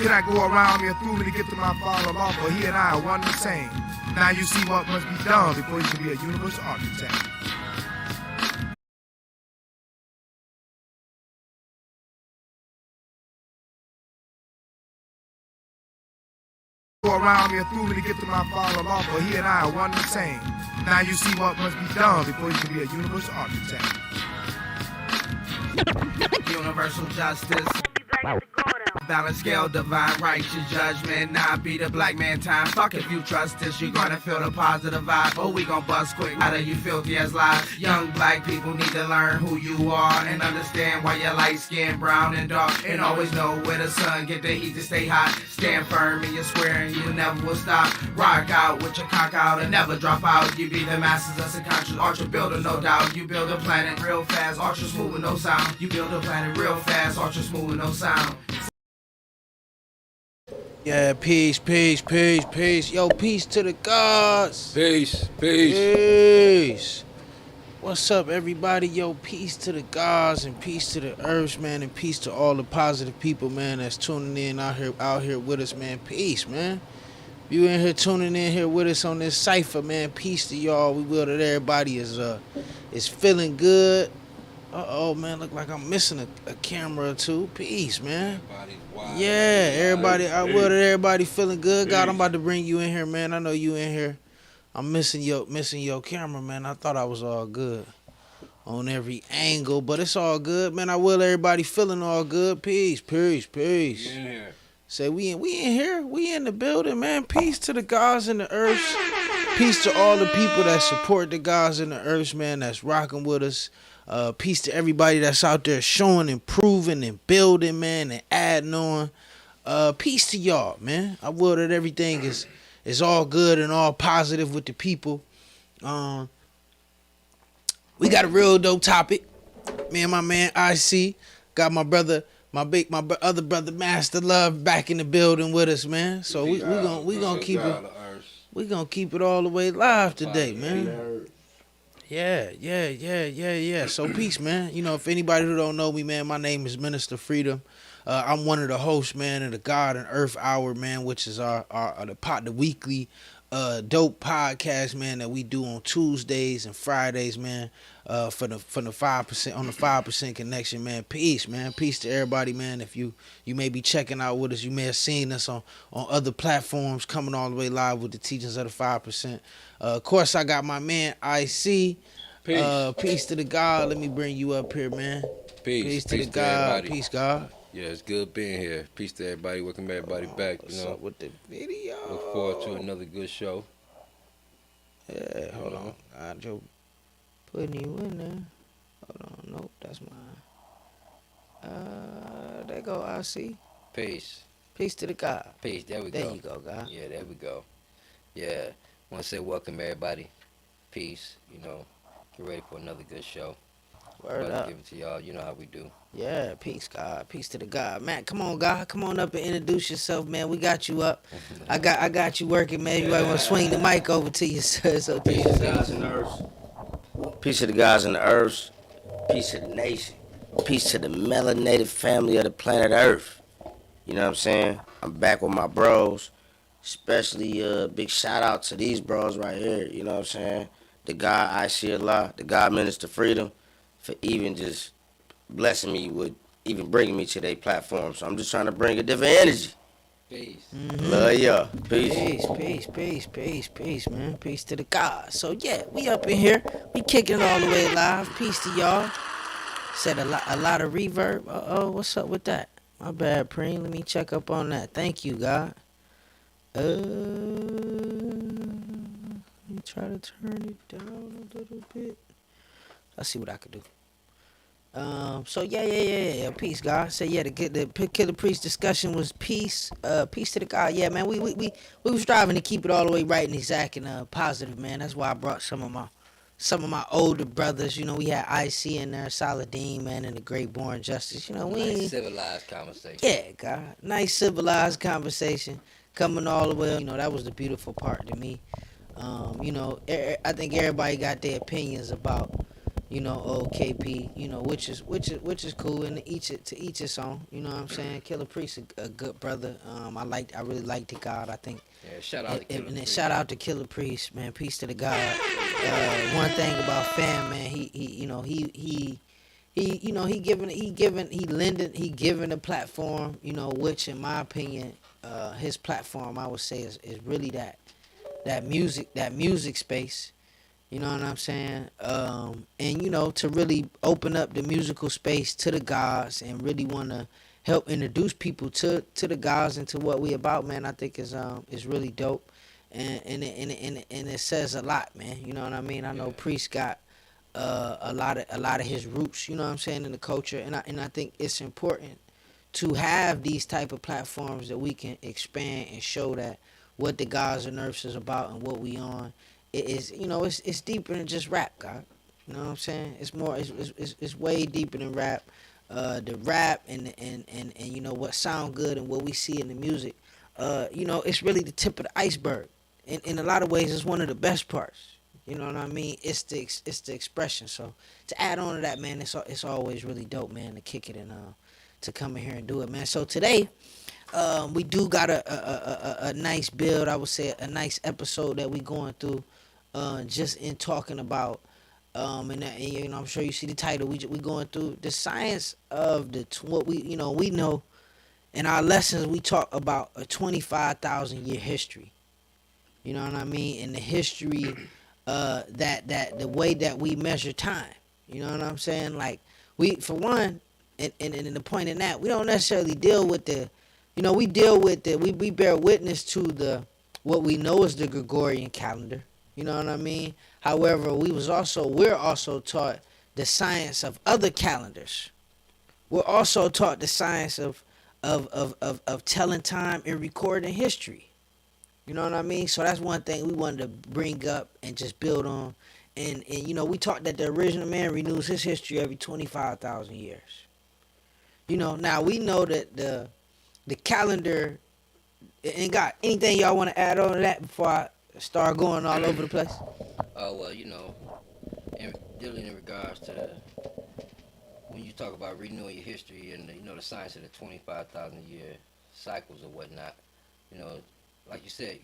cannot go around me or through me to get to my father law, for he and I are one and the same. Now you see what must be done before you can be a universal architect. Go around me or through me to get to my father law, for he and I are one and the same. Now you see what must be done before you can be a universal architect. Universal justice. Balance scale, divine righteous judgment. Now be the black man time. Fuck if you trust this, you gonna feel the positive vibe. Oh, we gon' bust quick. How do you filthy as lies? Young black people need to learn who you are and understand why you're light skin, brown and dark. And always know where the sun get the heat to stay hot. Stand firm in your square and you never will stop. Rock out with your cock out and never drop out. You be the masters of subconscious ultra builder, no doubt. You build a planet real fast, ultra smooth with no sound. You build a planet real fast, ultra smooth with no sound. Yeah, peace, peace, peace, peace. Yo, peace to the gods. Peace, peace. Peace. What's up, everybody? Yo, peace to the gods and peace to the earths, man, and peace to all the positive people, man, that's tuning in out here with us, man. Peace, man. You in here tuning in here with us on this cipher, man. Peace to y'all. We will that everybody is feeling good. Uh-oh, man, look like I'm missing a camera or two. Peace, man. Yeah, everybody, I will that everybody feeling good. God, I'm about to bring you in here, man. I know you in here. I'm missing your camera, man. I thought I was all good on every angle, but it's all good, man. I will everybody feeling all good. Peace, peace, peace. We in here. Say we in here. We in the building, man. Peace to the gods and the earths. Peace to all the people that support the gods and the earths, man, that's rocking with us. Peace to everybody that's out there showing, improving, and building, man, and adding on. Peace to y'all, man. I will that everything is all good and all positive with the people. We got a real dope topic. Me and my man IC got my other brother Master Love back in the building with us, man. So we gonna keep it all the way live today, man. Yeah. So peace, man. You know, if anybody who don't know me, man, my name is Minister Freedom. I'm one of the hosts, man, of the God and Earth Hour, man, which is the weekly dope podcast, man, that we do on Tuesdays and Fridays, man. For the 5% on the 5% connection, man. Peace, man. Peace to everybody, man. If you may be checking out with us, you may have seen us on other platforms coming all the way live with the teachings of the 5%. Of course, I got my man IC. Peace. Peace to the God. Let me bring you up here, man. Peace to the God. everybody. Peace, God. Yeah, it's good being here. Peace to everybody. Welcome everybody back. What's up with the video? Look forward to another good show. Yeah, hold on. I just putting you in there. Hold on. Nope, that's mine. There go IC. Peace. Peace to the God. Peace. There we go. There you go, God. Yeah, there we go. Yeah. Want to say welcome everybody. Peace. You know, get ready for another good show. Word up. Give it to y'all. You know how we do. Yeah, peace, God. Peace to the God. Man, come on, God. Come on up and introduce yourself, man. We got you up. I got you working, man. You might want to swing the mic over to you, sir. So Peace to the gods and the earth. Peace to the gods and the earth. Peace to the nation. Peace to the melanated family of the planet Earth. You know what I'm saying? I'm back with my bros. Especially big shout out to these bros right here. You know what I'm saying? The God Allah, the God Minister Freedom, for even just blessing me with even bringing me to their platform. So I'm just trying to bring a different energy. Peace. Love ya. Peace. Peace, man. Peace to the God. So yeah, we up in here. We kicking it all the way live. Peace to y'all. Said a lot of reverb. Uh-oh, what's up with that? My bad, Preem. Let me check up on that. Thank you, God. Let me try to turn it down a little bit. Let's see what I can do. So yeah. Peace, God. So yeah, the Killer Priest discussion was peace. Peace to the God. Yeah, man. We was striving to keep it all the way right and exact and positive, man. That's why I brought some of my older brothers. You know, we had IC in there, Saladin, man, and the Great Born Justice. You know, Nice civilized conversation. Yeah, God. Nice civilized conversation. Coming all the way, you know, that was the beautiful part to me. You know, I think everybody got their opinions about old KP, which is cool, and to each his own. You know what I'm saying? Killer Priest, a good brother. I really like the God. I think. Yeah, shout out to Killer And then Priest. shout out to Killer Priest, man. Peace to the God. One thing about fam, man, he giving a platform, which in my opinion, his platform I would say is really that music space. You know what I'm saying? And to really open up the musical space to the gods and really want to help introduce people to the gods and to what we about, man. I think is really dope, and it says a lot, man. You know what I mean? I know Priest got a lot of his roots. You know what I'm saying, in the culture, and I think it's important to have these type of platforms that we can expand and show that what the gods and earths is about and what we on. It is, it's deeper than just rap, God. You know what I'm saying? It's more, it's way deeper than rap. The rap and what sound good and what we see in the music. It's really the tip of the iceberg. In a lot of ways, it's one of the best parts. You know what I mean? It's the expression. So to add on to that, man, it's always really dope, man, to kick it and to come in here and do it, man. So today, we do got a nice build. I would say a nice episode that we going through. Just in talking about, and I'm sure you see the title. We going through the science of what we know in our lessons. We talk about a 25,000 year history. You know what I mean? And the history, that the way that we measure time. You know what I'm saying? Like we, for one, and the point in that, we don't necessarily deal with we deal with we bear witness to what we know is the Gregorian calendar. You know what I mean? However, we're also taught the science of other calendars. We're also taught the science of telling time and recording history. You know what I mean? So that's one thing we wanted to bring up and just build on. And we taught that the original man renews his history every 25,000 years. Now we know that the calendar. And got anything y'all want to add on to that before I start going all over the place? Well, dealing in regards to when you talk about renewing your history and the science of the 25,000 year cycles or whatnot, like you said,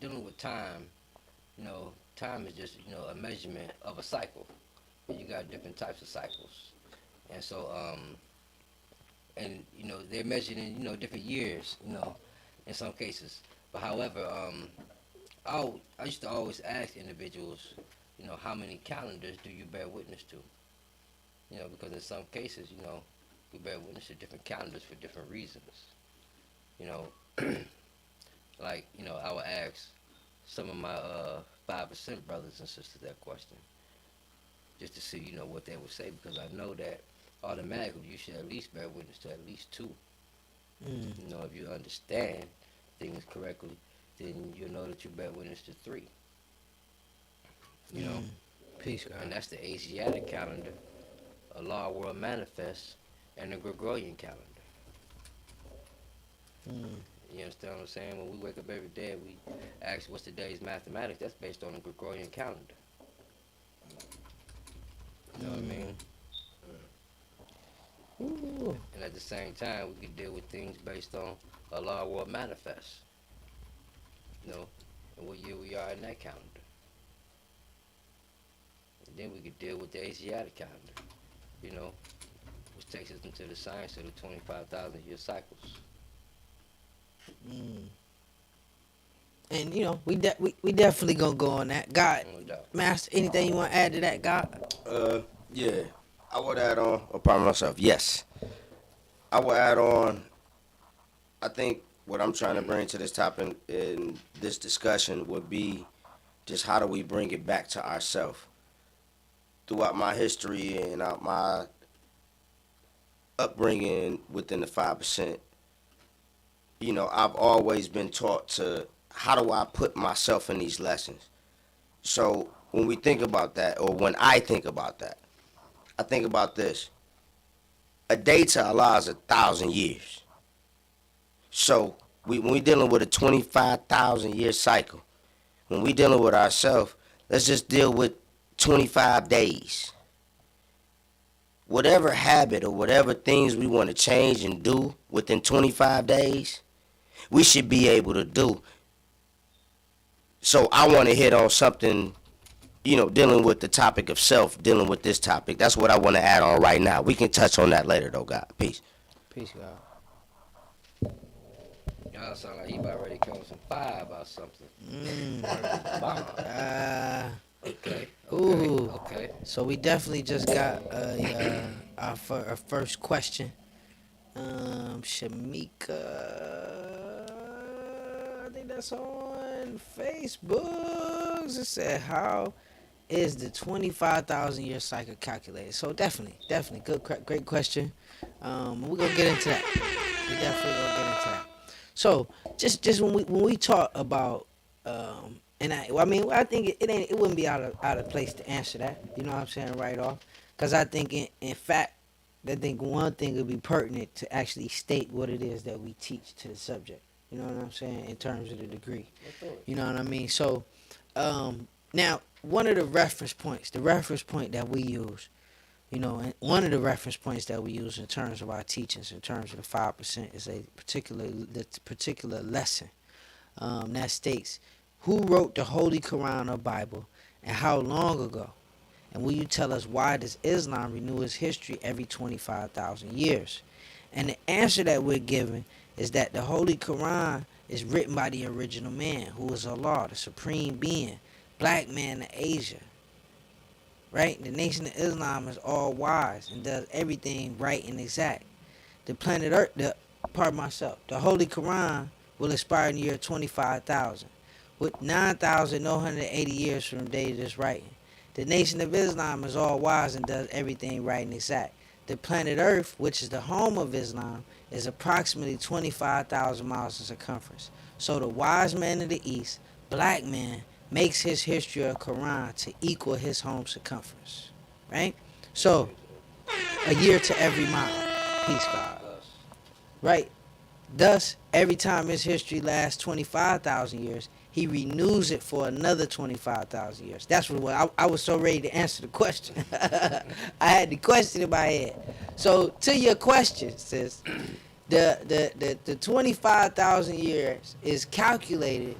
dealing with time, time is just a measurement of a cycle. And you got different types of cycles, and so they're measured in different years, in some cases. But however, I used to always ask individuals, how many calendars do you bear witness to? Because in some cases, we bear witness to different calendars for different reasons. Like, I would ask some of my 5% brothers and sisters that question, just to see, what they would say, because I know that automatically you should at least bear witness to at least 2. If you understand things correctly, then you'll know that you bear witness to 3. Peace, God. And that's the Asiatic calendar, Allah World Manifest, and the Gregorian calendar. You understand what I'm saying? When we wake up every day, we ask what's today's mathematics. That's based on the Gregorian calendar. You know what I mean? Ooh. And at the same time, we can deal with things based on Allah World Manifest. And what year we are in that calendar. And then we could deal with the Asiatic calendar, which takes us into the science of the 25,000 year cycles. And we definitely gonna go on that. God, Master, anything you want to add to that, God? Yeah, I would add on upon myself. Yes, I would add on. I think what I'm trying to bring to this topic in this discussion would be just how do we bring it back to ourselves. Throughout my history and out my upbringing within the 5%, I've always been taught to how do I put myself in these lessons. So when we think about that, or when I think about that, I think about this. A day to Allah is 1,000 years. So when we're dealing with a 25,000 year cycle, when we're dealing with ourselves, let's just deal with 25 days. whatever habit or whatever things we want to change and do within 25 days, we should be able to do. So I want to hit on something, dealing with the topic of self, dealing with this topic. That's what I want to add on right now. We can touch on that later, though, God. Peace. Peace, God. Y'all sound like he about ready to come with some fire about something. Okay. Ooh. Okay. So we definitely just got our first question. Shamika, I think that's on Facebook. It said, how is the 25,000 year cycle calculated? So definitely, great question. We're gonna get into that. We definitely gonna get into that. So just when we talk about and I think it wouldn't be out of place to answer that. You know what I'm saying, right off, because I think in fact I think one thing would be pertinent to actually state what it is that we teach to the subject. You know what I'm saying, in terms of the degree. You know what I mean. So now one of the reference points that we use. And one of the reference points that we use in terms of our teachings, in terms of the 5%, is a particular lesson that states who wrote the Holy Quran or Bible and how long ago. And will you tell us why does Islam renew its history every 25,000 years? And the answer that we're given is that the Holy Quran is written by the original man, who is Allah, the supreme being, black man in Asia. Right? The Nation of Islam is all wise and does everything right and exact. The planet Earth, the Holy Quran will expire in the year 25,000, with 9,180 years from the date of this writing. The Nation of Islam is all wise and does everything right and exact. The planet Earth, which is the home of Islam, is approximately 25,000 miles in circumference. So the wise man of the East, black man, makes his history of Quran to equal his home circumference, right? So, a year to every mile. Peace, God. Right? Thus, every time his history lasts 25,000 years, he renews it for another 25,000 years. That's what I was so ready to answer the question. I had the question in my head. So, to your question, sis, the 25,000 years is calculated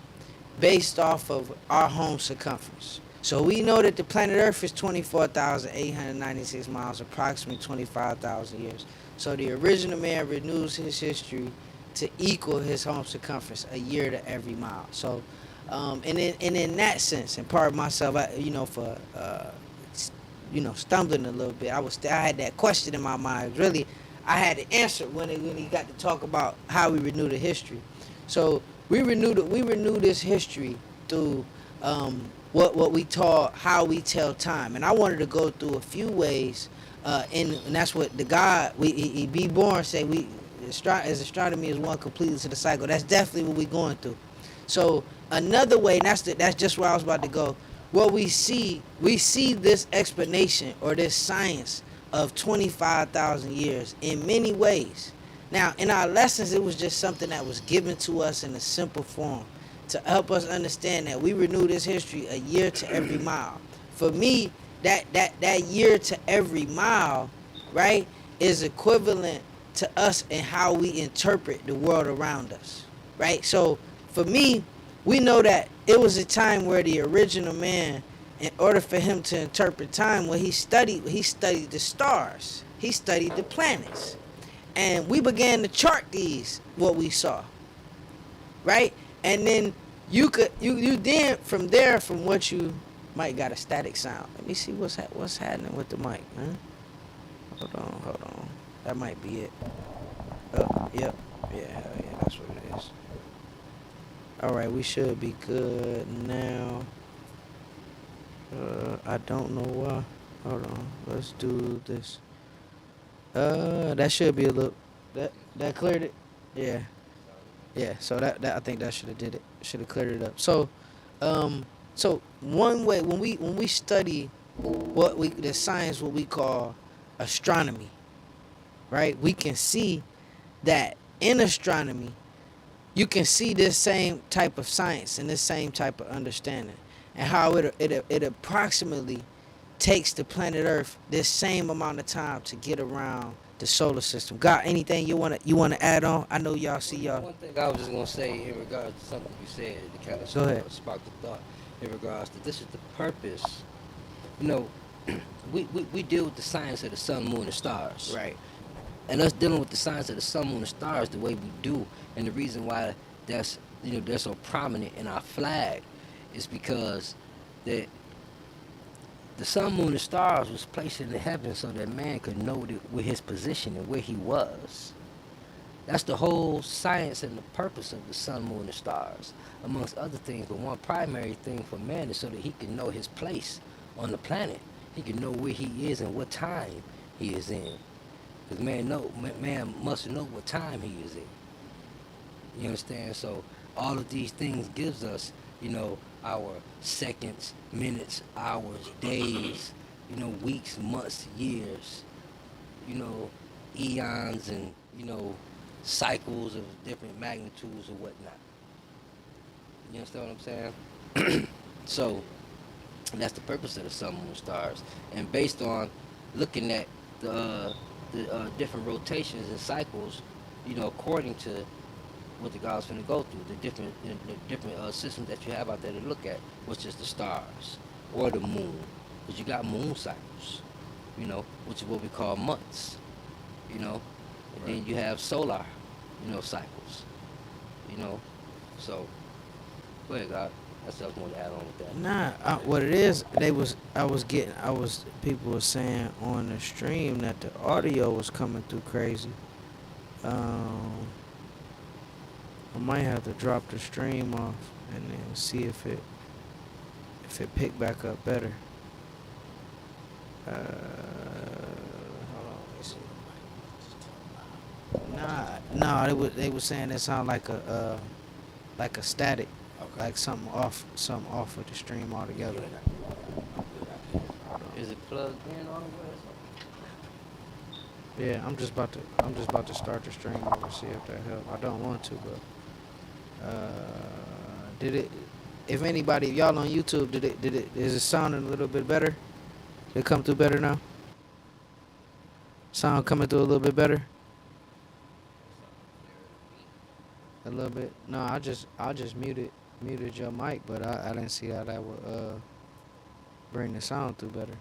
based off of our home circumference. So we know that the planet Earth is 24,896 miles, approximately 25,000 years. So the original man renews his history to equal his home circumference, a year to every mile. So, and in that sense, and pardon myself, stumbling a little bit. I had that question in my mind. Really, I had to answer when he got to talk about how we renew the history. So we renew this history through what we call how we tell time, and I wanted to go through a few ways, and that's what the God he be born say as astronomy is one completely to the cycle. That's definitely what we're going through. So another way, and that's just where I was about to go. What we see this explanation or this science of 25,000 years in many ways. Now, in our lessons, it was just something that was given to us in a simple form to help us understand that we renew this history a year to every mile. For me, that year to every mile, right, is equivalent to us and how we interpret the world around us, right? So, for me, we know that it was a time where the original man, in order for him to interpret time, he studied the stars, he studied the planets. And we began to chart what we saw, right? And then you then from there, from what you might got a static sound. Let me see what's happening with the mic, man. Hold on. That might be it. Oh, yep. Yeah, that's what it is. All right, we should be good now. I don't know why. Hold on. Let's do this. That should be a little. That cleared it. Yeah. So that I think that should have did it. Should have cleared it up. So, so one way when we study the science what we call astronomy, right? We can see that in astronomy, you can see this same type of science and this same type of understanding, and how it approximately takes the planet Earth this same amount of time to get around the solar system. Got anything you wanna add on? I know y'all see y'all. One thing I was just gonna say in regards to something you said that kind Go ahead. of sparked the thought in regards to this is the purpose. You know, we deal with the science of the sun, moon, and stars. Right. And us dealing with the science of the sun, moon, and stars the way we do, and the reason why they're so prominent in our flag is because the sun, moon, and stars was placed in the heavens so that man could know where his position and where he was. That's the whole science and the purpose of the sun, moon, and stars, amongst other things. But one primary thing for man is so that he can know his place on the planet. He can know where he is and what time he is in. Because man must know what time he is in. You understand? So all of these things gives us, our seconds, minutes, hours, days, weeks, months, years, eons and, cycles of different magnitudes or whatnot. You understand what I'm saying? So that's the purpose of the sun, moon, stars. And based on looking at the different rotations and cycles, according to what the God's finna go through, the different systems that you have out there to look at, which is the stars or the moon, because you got moon cycles, which is what we call months, and then you have solar, cycles, so go ahead, God. That's what I want to add on with that. Nah, what it is, people were saying on the stream that the audio was coming through crazy. I might have to drop the stream off and then see if it picked back up better. Hold on, let me see. Nah, they was saying it sounded like a static, okay. Like something off with the stream altogether. Is it plugged in all the way? Yeah, I'm just about to start the stream over, see if that helps. I don't want to, but did it? If anybody, y'all on YouTube, is it sounding a little bit better? Did it come through better now? Sound coming through a little bit better? A little bit. No, I just muted your mic, but I didn't see how that would bring the sound through better.